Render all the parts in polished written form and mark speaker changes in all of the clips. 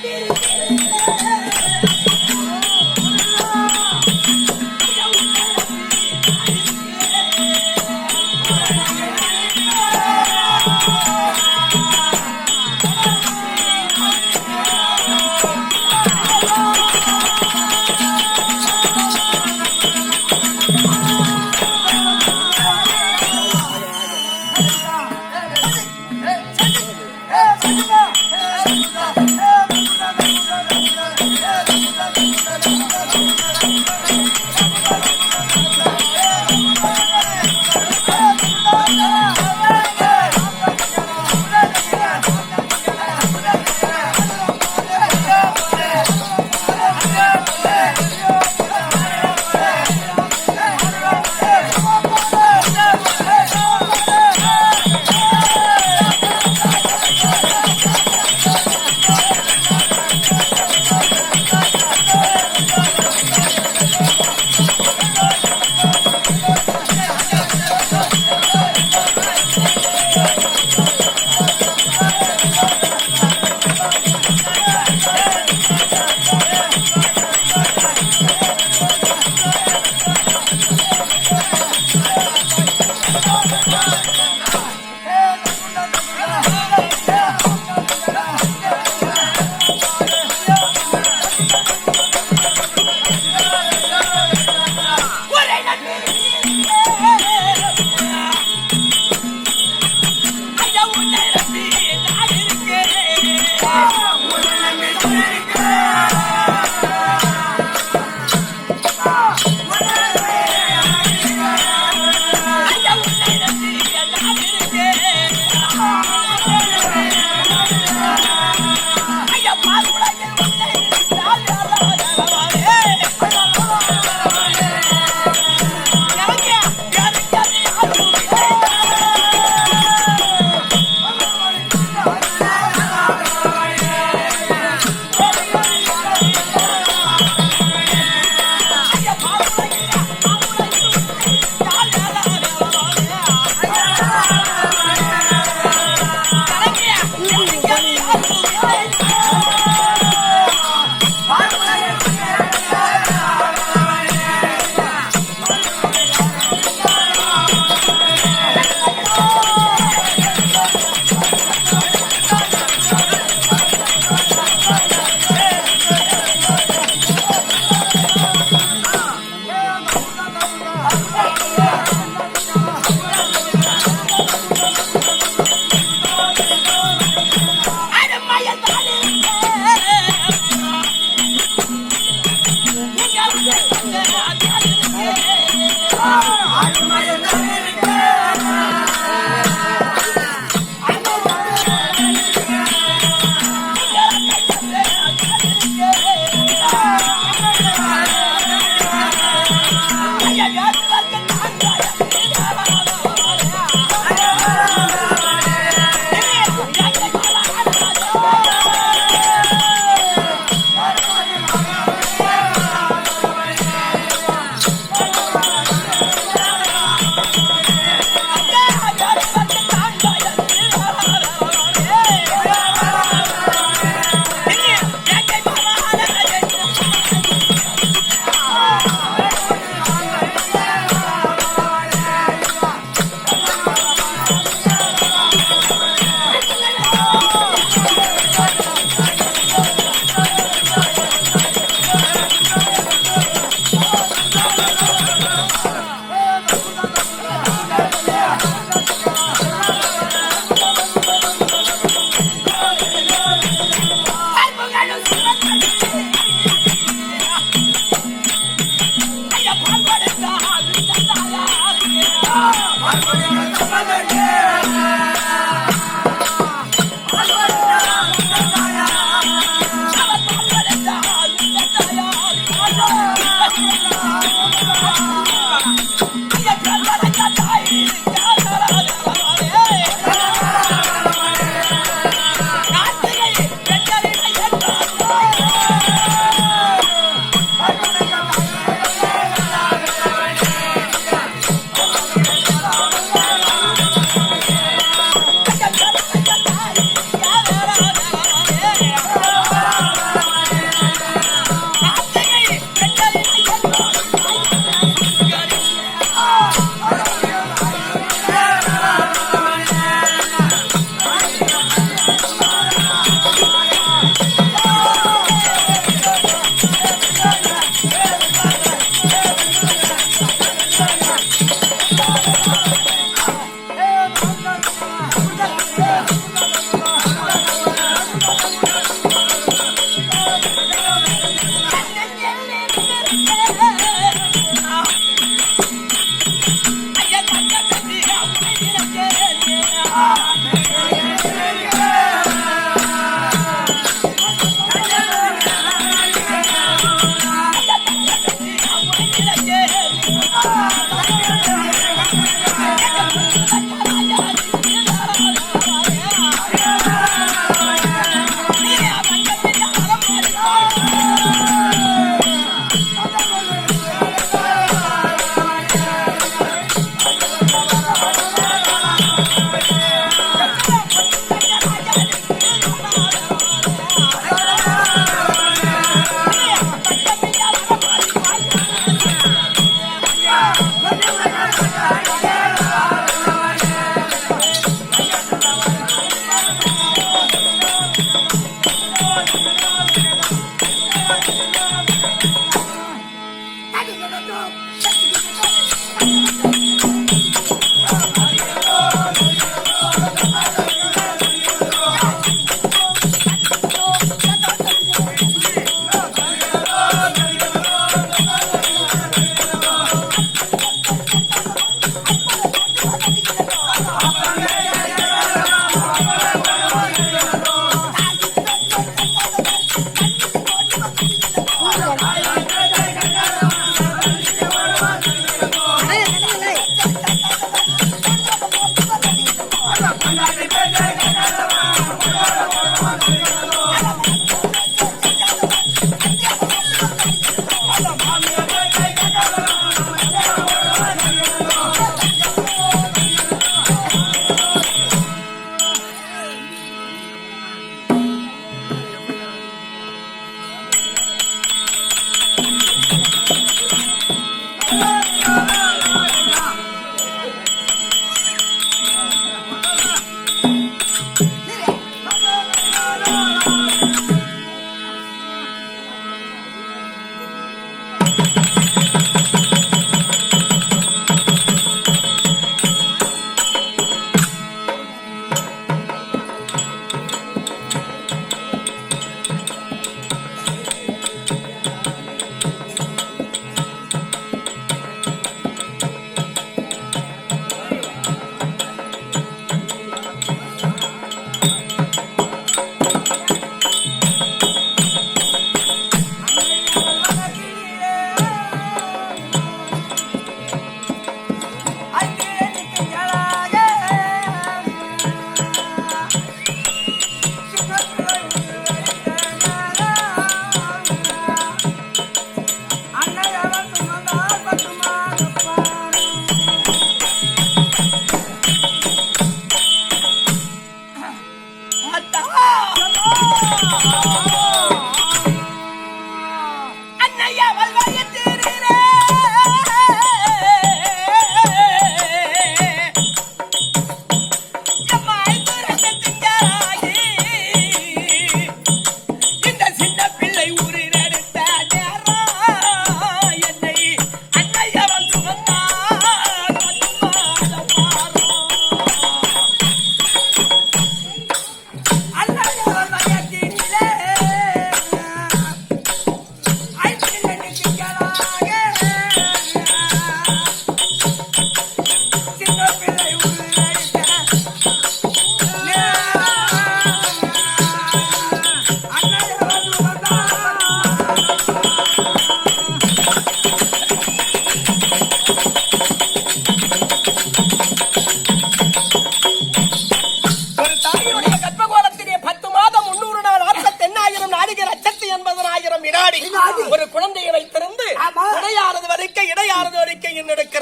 Speaker 1: Hey,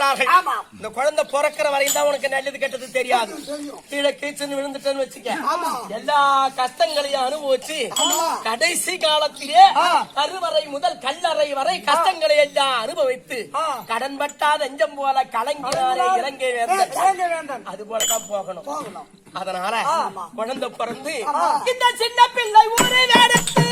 Speaker 1: இருக்கிறார்கள். இந்த குழந்தை பிறக்கிற வரையும் தான் உனக்கு நல்லது கெட்டது தெரியாது. கீழே கீழ்ச்சி விழுந்துட்டேன்னு வச்சுக்க, எல்லா கஷ்டங்களையும் அனுபவிச்சு கடைசி காலத்திலே கருவறை முதல் கல்லறை வரை கஷ்டங்களை எல்லாம் அனுபவித்து கடன்பட்டா நெஞ்சம் போல கலங்கினாரே இலங்கை வேந்தன், அது போலதான் போகணும். அதனால குழந்தை பிறந்து இந்த சின்ன பிள்ளை ஊரை நடத்து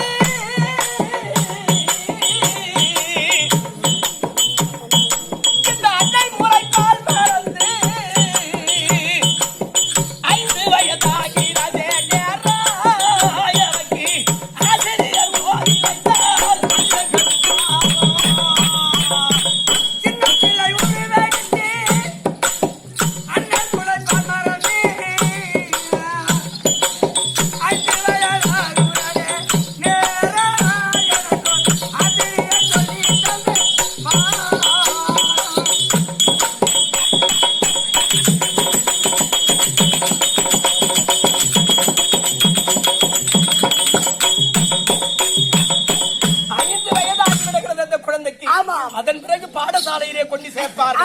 Speaker 1: அதன் பிறகு பாடசாலையிலே கொண்டு சேர்ப்பார்.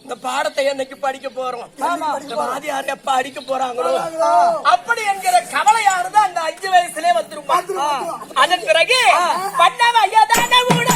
Speaker 1: இந்த பாடத்தை என்னைக்கு படிக்க போறோம், வாதியார் எப்ப அடிக்க போறாங்களோ அப்படி என்கிற கவலையானது அந்த 5 வயசுலே வந்துரும். அதன் பிறகு பண்ண வயதான உடல்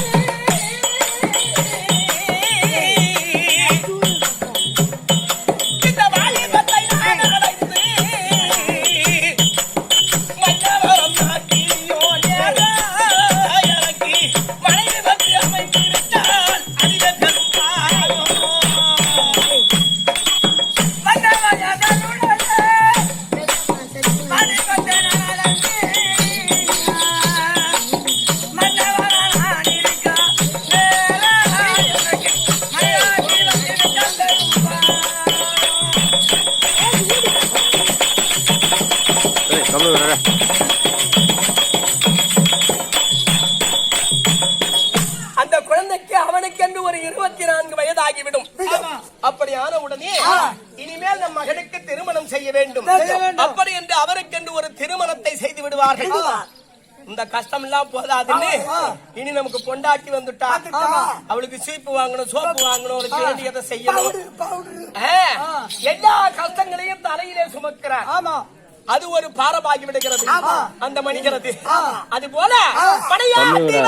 Speaker 1: அந்த குழந்தைக்கு அவனுக்கென்று ஒரு 24 வயதாகிவிடும். அப்படியான உடனே இனிமேல் நம் மகனுக்கு திருமணம் செய்ய வேண்டும். அப்படி என்று அவருக்கென்று ஒரு திருமணத்தை செய்து விடுவார்கள். இந்த கஷ்டம் எல்லாம் போதாதுன்னு இனி நமக்கு பொண்டாட்டி வந்துட்டா அவளுக்கு சீப்பு வாங்கணும், சோப்பு வாங்கணும், ஒரு வேண்டியதை செய்யணும். எல்லா கஷ்டங்களையும் தலையிலே சுமக்கிறார். அது ஒரு பாரமாகி விடுகிறது அந்த மனிதனது. அது போல படையாட்டி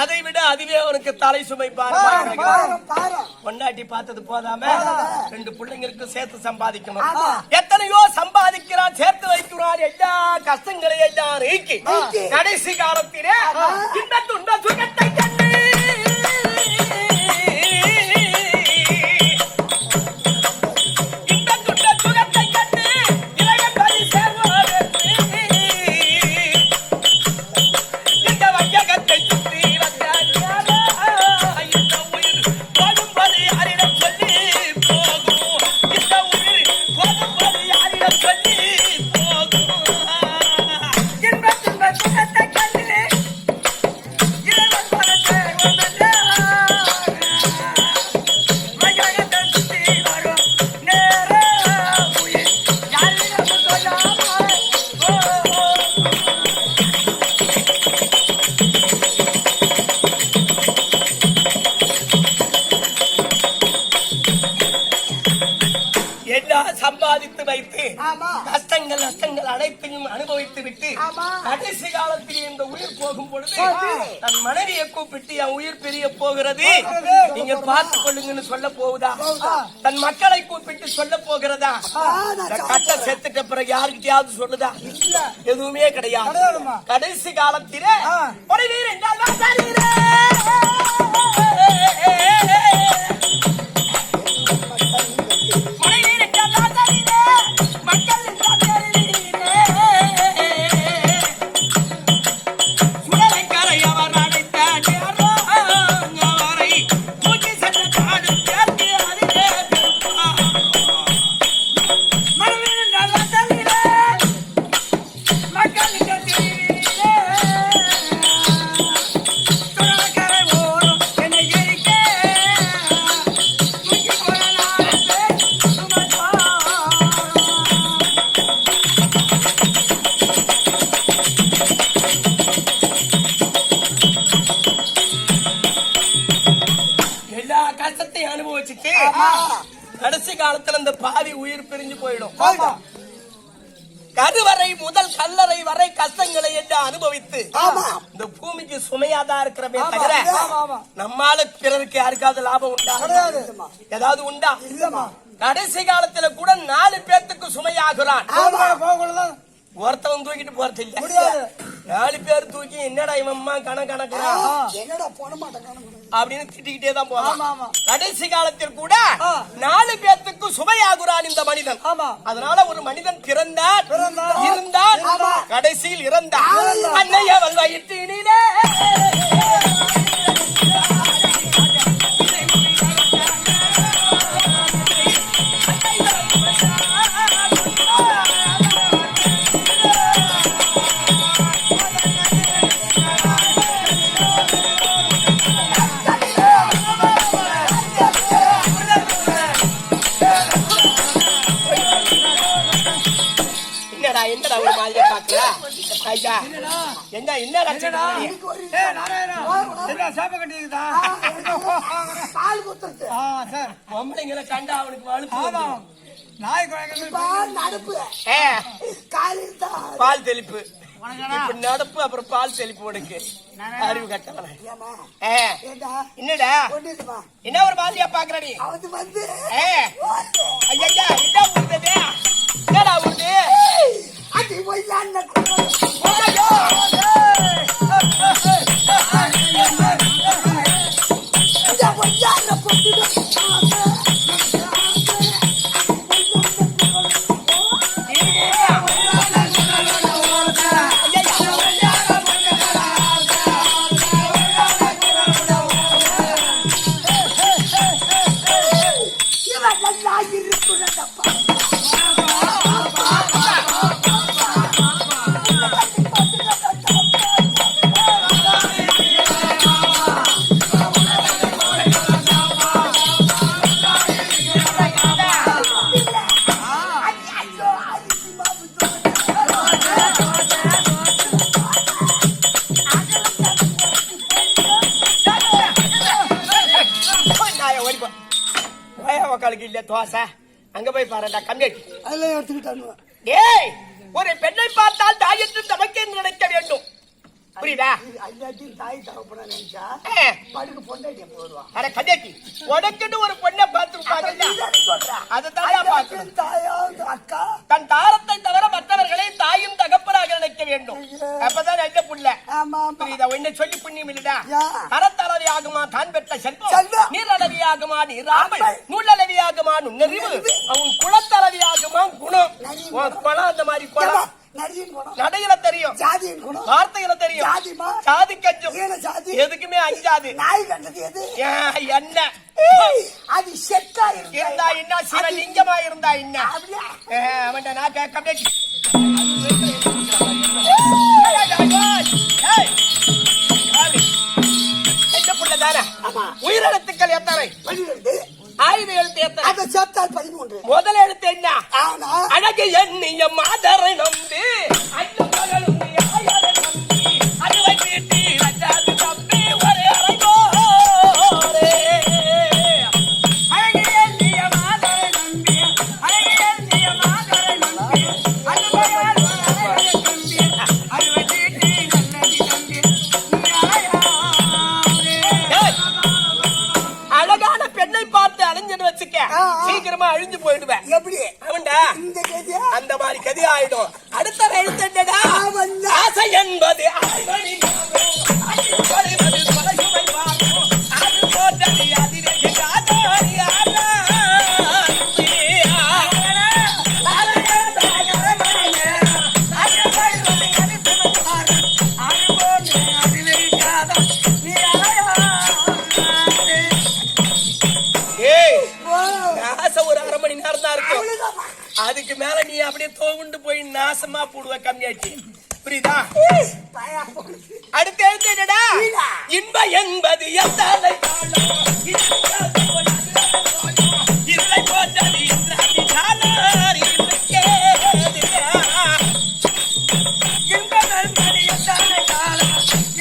Speaker 1: அதை விட அதுவே அவனுக்கு தலை சுமை பொண்டாட்டி பார்த்தது போதாம 2 பிள்ளைங்களுக்கு சேர்த்து சம்பாதிக்கணும். எத்தனையோ சம்பாதிக்கிறான், சேர்த்து வைக்கிறான். எல்லா கஷ்டங்களை எல்லாம் நீக்கி கடைசி காலத்திலே இந்த துன்ப சுகத்தை கண்டு
Speaker 2: இறைவன்
Speaker 1: நன்றாக சம்பாதித்து வைத்து கஷ்டங்கள் நஷ்டங்கள் அனைத்தையும் அனுபவித்து விட்டு கடைசி காலத்தில் இந்த உயிர் போகும் பொழுது தன் மனைவியை கூப்பிட்டு என் உயிர் பிரிய போகிறது, நீங்க பார்த்துக் கொள்ளுங்கன்னு சொல்ல போகுதா? தன் மக்களை கூப்பிட்டு சொல்ல போகிறதா? கட்ட செத்துட்ட பிறகு யாருக்கிட்டையாவது சொல்லுதா? எதுவுமே கிடையாது. கடைசி காலத்திலே ஒரு வீரன் அனுபவிச்சுட்டு கடைசி காலத்துல இந்த பாதி உயிர் பிரிஞ்சு போயிடும். கருவறை முதல் கல்லறை வரை கஷ்டங்களை என்று அனுபவித்து இந்த பூமிக்கு சுமையாதான் இருக்கிறமே தவிர நம்மால பிறருக்கு யாருக்காவது லாபம் உண்டா? ஏதாவது உண்டா? கடைசி காலத்துல கூட 4 பேர்த்துக்கு சுமையாகிறான். ஒருத்தவன் தூக்கிட்டு போறது இல்ல, 4 பேர் தூக்கி என்னடா இவம்மா கணக்கணக்குறா அப்படின்னு திட்டிக்கிட்டே தான் போறான். கடைசி காலத்தில் கூட 4 பேர்த்துக்கு சுமையாகுறான் இந்த மனிதன். அதனால ஒரு மனிதன் பிறந்தார், இருந்தார், கடைசியில் இறந்தார். அன்னையவள் வயிற்றினிலே கண்டா அவனுக்கு பால் தெளிப்பு, நடப்பு, அப்புறம் பால் தெளிப்பு உனக்கு அறிவு கட்டவன. என்னடா என்ன ஒரு மாதிரியா பாக்குற நீ? ஐயா என்ன உடுது? என்னடா உடுது? அங்க போய் பாருடா கம்மியாட்டி அதெல்லாம் எடுத்துக்கிட்டானு. டேய், ஒரு பெண்ணை பார்த்தால் தாய் என்று நமக்கு நினைக்க வேண்டும், புரியுதா? தாய் தகப்பனா நினைச்சா படுக்கு பொண்டாட்டிய போடுவான். அட கம்மியாட்டி, உனக்குன்னு ஒரு பொண்ணை பார்த்துருப்பாங்க, அதுதான் பார்க்கணும். தாயாவது அக்கா தன் தாரத்தை தவிர மற்றவர்களை தாயும் தகப்பனாக நினைக்க வேண்டும், அப்பதான் நல்ல புள்ள. புரியுதா? உன்னை சொல்லி புண்ணியம் இல்லடா. கரத்தளவி ஆகுமா தான் பெற்ற செல்வம், நீரளவி ஆகுமா நீராமை, நூலளவியாகுமா நுண்ணறிவு, அவன் குளத்தளவி ஆகுமா குணம். குளம் அந்த மாதிரி குளம் நடையில தெரியும், வார்த்தையில தெரியும், சாதி கஞ்சும் எதுக்குமே அஞ்சாது. என்ன அது செத்தா இருந்தா என்ன, சிவலிங்கமா இருந்தா என்ன, அவன் நான் கேட்க உயிரெழுத்துக்கள் எத்தனை? 5 எழுத்து எத்தனை? அதை சேர்த்தால் 13. முதல் எழுத்து என்ன? அழகு எண்ணிய மாதரை நம்பி அறுவை வீட்டி ரஜாது தம்பி ஒரு அரைகோரே. அழகு எண்ணிய மாதரை நம்பி அழகு வச்சுக்க சீக்கிரமா அழிஞ்சு போயிடுவேன்.
Speaker 2: எப்படி
Speaker 1: அவன்டா
Speaker 2: இந்த கதியா
Speaker 1: அந்த மாதிரி கதி ஆயிடும். அடுத்த எழுத்து என்னடா? ஆசை என்பது அரைமணி நேரம், அடிப்படைவது பலசுமை பார்க்கும், அது போன்றது அதிரடி காதோரி ஆனா. ஒரு அரை மணி நேரம் தான் இருக்கும். அதுக்கு மேல நீ அப்படியே தோண்டு போய் நாசமா போடுவ கம்மியாச்சு. புரியுதா? அடுத்த எழுத்து என்னடா? இன்ப என்பது எத்தனை காலம், இல்லை போன்றது இன்றாதி காலம். இன்பம் என்பது எத்தனை காலம்,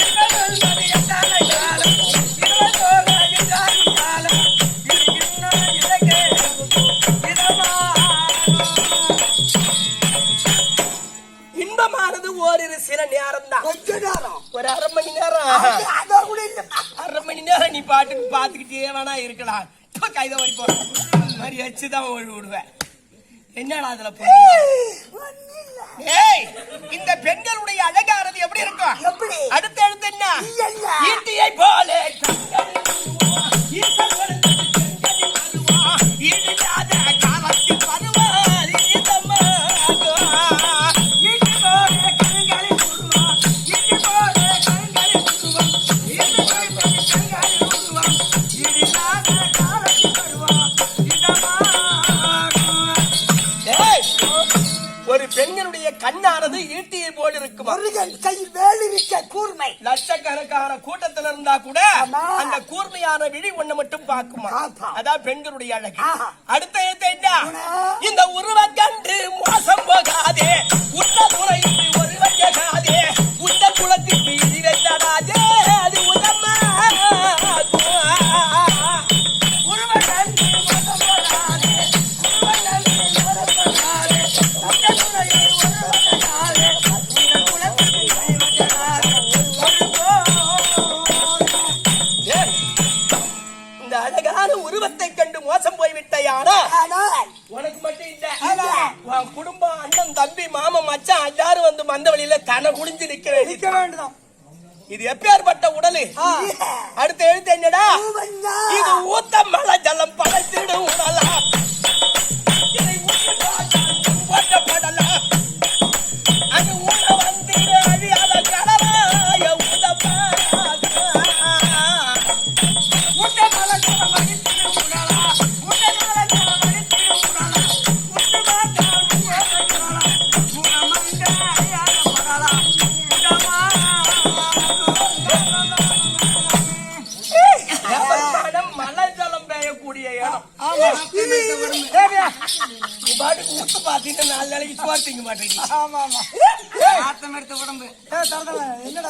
Speaker 1: இன்பம் என்பது எத்தனை காலம், இன்பமானது ஓரிரு சில நேரம் தான். ஒரு அரை மணி நேரம், அரை மணி நேரம் நீ பாட்டுக்கு பாத்துக்கிட்டே வேணா இருக்கலாம். கைத வரைக்கும் மாதிரி வச்சுதான் ஓடி விடுவேன். என்னடா அதுல இந்த பெண்களுடைய அழகானது எப்படி இருக்கும்? அடுத்த எழுத்து என்ன? ஈட்டியை போல காலத்தில் பருவாரி ஒரு பெண்களுடைய கண்ணானது ஈட்டியை போல் இருக்குமா?
Speaker 2: கையில் வேலிருக்க கூர்மை.
Speaker 1: லட்சக்கணக்கான கூட்டத்தில் இருந்தா கூட அந்த கூர்மையான விழி ஒண்ணு மட்டும் பார்க்குமா? அதான் பெண்களுடைய அழகு. அடுத்த எழுத்து என்ன? இந்த உருவ கண்டு மோசம் போகாதே, உள்ள துறைக்கு ஒரு வைக்காதே, உள்ள குளத்திற்கு இடி வைத்தாதே, அது உதமா. உருவ கண்டு மோசம் போகாதே, உருவ கண்டு மோசம் போகாதே, உள்ள துறைக்கு ஒரு வைக்காதே, உள்ள குளத்திற்கு இடி வைத்தாதே. இந்த அழகான உருவத்தை கண்டு மோசம் போய்விட்டாயானா உனக்கு மட்டும் இல்ல, உன் குடும்பம், அண்ணன், தம்பி, மாமன், மச்சான் எல்லாரும் வந்து மந்த வழியில தன குடிஞ்சு நிக்க வேண்டும். இது எப்பேற்பட்ட உடலு? அடுத்த எழுத்து என்னடா? இது ஊத்த மழை ஜலம் படைத்திடும் உடலா, இதை ஊற்றப்படலாம், அது ஊழ வந்து அழியாத கடலாய உதவா. ஊட்ட மழை ஜலம் அடித்திடும் உடலா, ஊட்ட மழை ஜலம் அடித்திடும் உடலா, ஊட்ட மழை ஜலம் பெய்யக்கூடிய இடம். பாட்டுக்கு ஊத்து பாத்தீங்கன்னா 4 நாளைக்கு சோறு திங்க மாட்டேங்குது.
Speaker 2: ஆமா ஆமா. ஆத்தம் எடுத்த உடம்பு. என்னடா